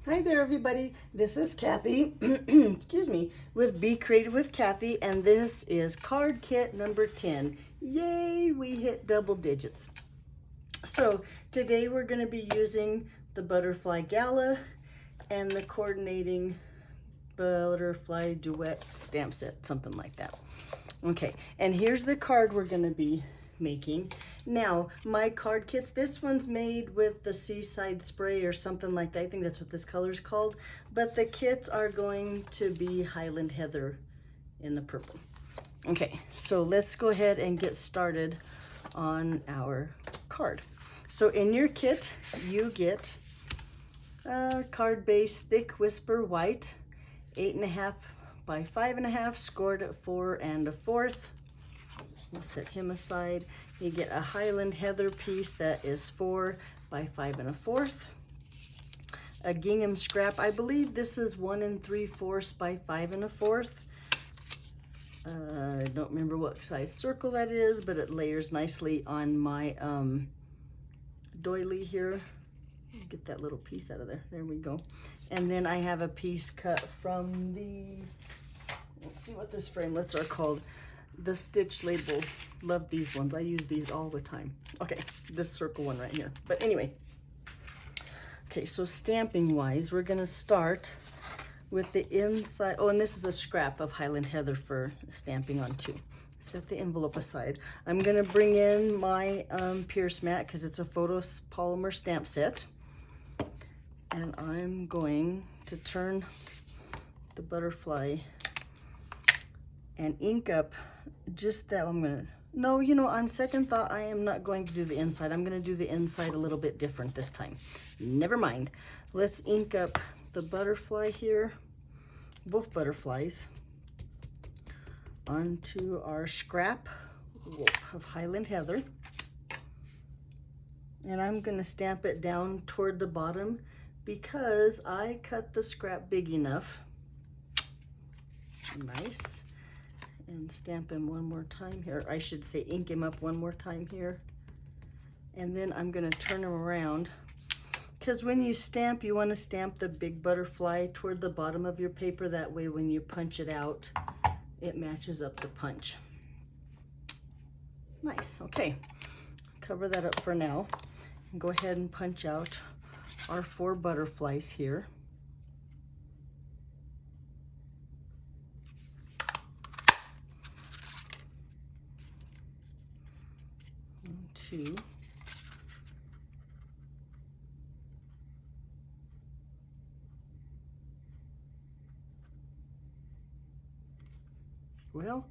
Hi there, everybody. This is Kathy, excuse me, with Be Creative with Kathy, and this is card kit number 10. Yay, we hit double digits. So today we're going to be using the Butterfly Gala and the coordinating Butterfly Duet stamp set, something like that. Okay, and here's the card we're going to be making. Now, my card kits, this one's made with the Seaside Spray or something like that. I think that's what this color is called. But the kits are going to be Highland Heather in the purple. Okay, so let's go ahead and get started on our card. So in your kit, you get a card base thick whisper white, 8.5 by 5.5, scored at 4 1/4. We'll set him aside. You get a Highland Heather piece that is 4 by 5 1/4. A gingham scrap. I believe this is 1 3/4 by 5 1/4. I don't remember what size circle that is, but it layers nicely on my doily here. Get that little piece out of there. There we go. And then I have a piece cut from the, let's see what this framelits are called. The Stitch Label. Love these ones. I use these all the time. Okay, this circle one right here. But anyway. Okay, so stamping wise, we're going to start with the inside. Oh, and this is a scrap of Highland Heather for stamping on too. Set the envelope aside. I'm going to bring in my Pierce mat because it's a photo polymer stamp set. And I'm going to turn the butterfly and ink up just that. I'm gonna, no, you know, on second thought, I am not going to do the inside. I'm gonna do the inside a little bit different this time. Never mind. Let's ink up the butterfly here, both butterflies, onto our scrap of Highland Heather. And I'm gonna stamp it down toward the bottom because I cut the scrap big enough. Nice. And stamp him one more time here. I should say ink him up one more time here. And then I'm going to turn him around. Because when you stamp, you want to stamp the big butterfly toward the bottom of your paper. That way when you punch it out, it matches up the punch. Nice. Okay. Cover that up for now. And go ahead and punch out our 4 butterflies here. 2. Well,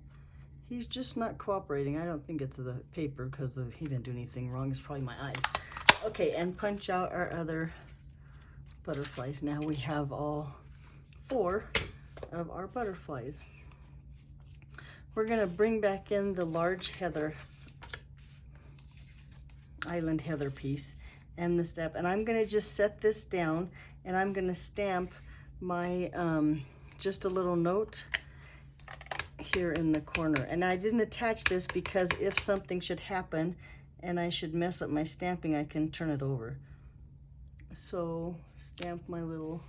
he's just not cooperating. I don't think it's the paper because he didn't do anything wrong. It's probably my eyes. Okay, and punch out our other butterflies. Now we have all 4 of our butterflies. We're going to bring back in the large heather, Highland Heather piece and the step, and I'm going to just set this down and I'm going to stamp my just a little note here in the corner. And I didn't attach this because if something should happen and I should mess up my stamping, I can turn it over. So stamp my little,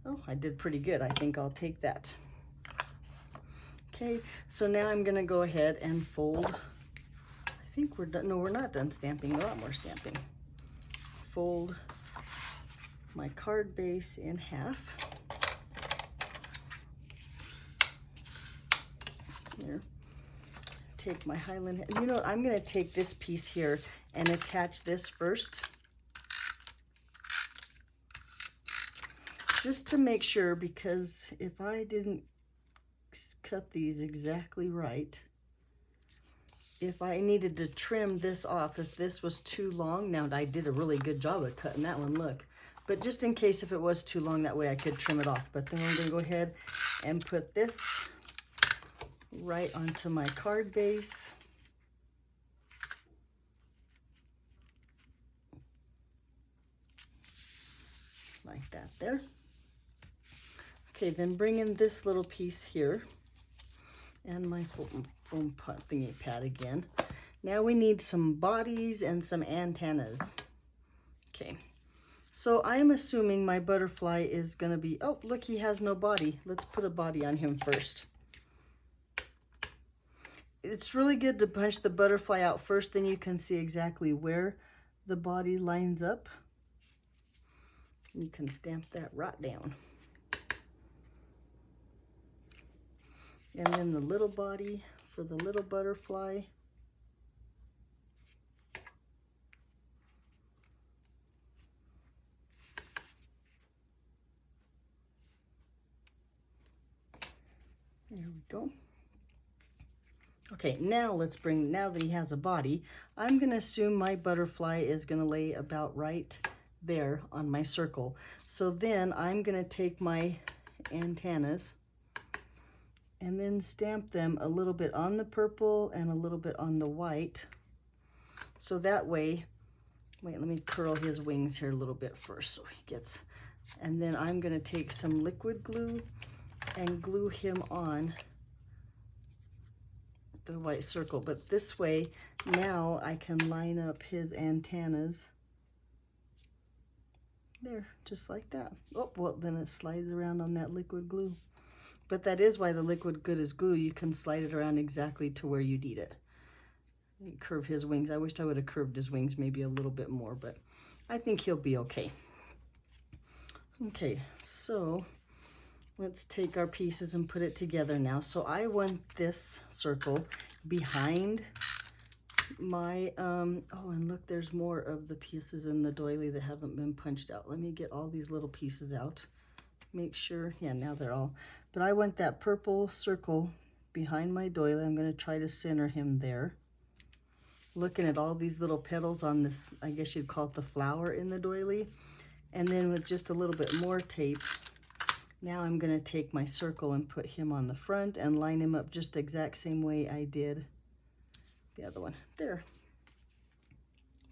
oh, I did pretty good. I think I'll take that. Okay, so now I'm going to go ahead and fold. I think we're done. No, we're not done stamping. A lot more stamping. Fold my card base in half. Here. Take my Highland. You know, I'm going to take this piece here and attach this first. Just to make sure, because if I didn't cut these exactly right, if I needed to trim this off, if this was too long, now I did a really good job of cutting that one, look. But just in case if it was too long, that way I could trim it off. But then I'm going to go ahead and put this right onto my card base. Like that there. Okay, then bring in this little piece here. And my foam thingy pad again. Now we need some bodies and some antennas. Okay, So I'm assuming my butterfly is gonna be, oh, look, he has no body. Let's put a body on him first. It's really good to punch the butterfly out first, then you can see exactly where the body lines up. You can stamp that right down. And then the little body for the little butterfly. There we go. Okay, now now that he has a body, I'm gonna assume my butterfly is gonna lay about right there on my circle. So then I'm gonna take my antennas and then stamp them a little bit on the purple and a little bit on the white. So that way, wait, let me curl his wings here a little bit first so he gets, and then I'm gonna take some liquid glue and glue him on the white circle. But this way, now I can line up his antennas. There, just like that. Oh, well, then it slides around on that liquid glue. But that is why the liquid good is glue. You can slide it around exactly to where you need it. Curve his wings. I wished I would have curved his wings maybe a little bit more, but I think he'll be okay. Okay, so let's take our pieces and put it together now. So I want this circle behind my, oh, and look, there's more of the pieces in the doily that haven't been punched out. Let me get all these little pieces out. Make sure, yeah, now they're all, but I want that purple circle behind my doily. I'm gonna try to center him there. Looking at all these little petals on this, I guess you'd call it the flower in the doily. And then with just a little bit more tape, now I'm gonna take my circle and put him on the front and line him up just the exact same way I did the other one. There,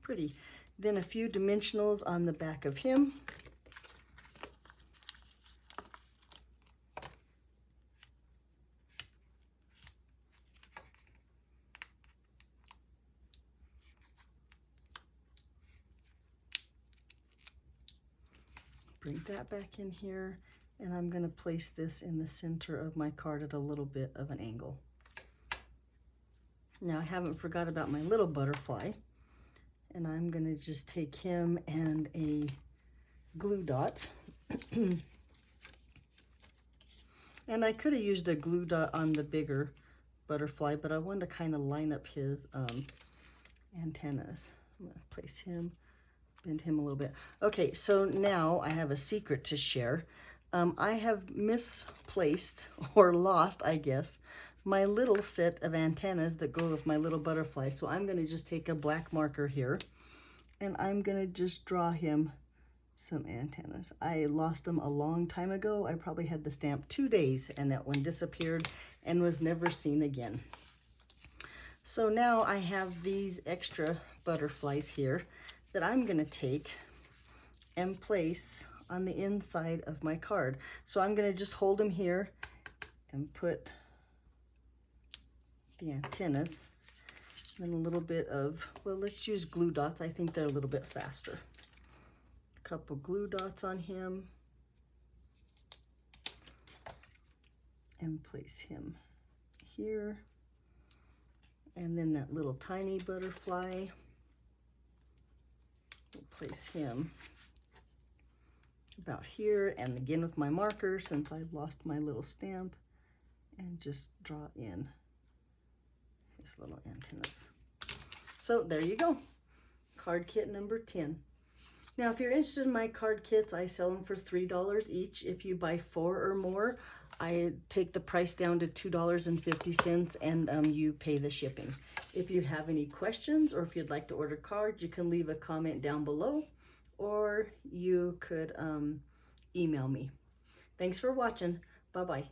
pretty. Then a few dimensionals on the back of him. Bring that back in here, and I'm gonna place this in the center of my card at a little bit of an angle. Now I haven't forgot about my little butterfly, and I'm gonna just take him and a glue dot. And I could have used a glue dot on the bigger butterfly, but I wanted to kind of line up his antennas. I'm gonna place him, bend him a little bit. Okay, so now I have a secret to share. I have misplaced or lost, I guess, my little set of antennas that go with my little butterfly. So I'm gonna just take a black marker here and I'm gonna just draw him some antennas. I lost them a long time ago. I probably had the stamp 2 days and that one disappeared and was never seen again. So now I have these extra butterflies here that I'm gonna take and place on the inside of my card. So I'm gonna just hold them here and put the antennas and a little bit of, well, let's use glue dots. I think they're a little bit faster. A couple glue dots on him and place him here. And then that little tiny butterfly, we'll place him about here, and again with my marker since I've lost my little stamp, and just draw in his little antennas. So there you go, card kit number 10. Now if you're interested in my card kits, I sell them for $3 each. If you buy 4 or more, I take the price down to $2.50 and you pay the shipping. If you have any questions or if you'd like to order cards, you can leave a comment down below, or you could email me. Thanks for watching. Bye-bye.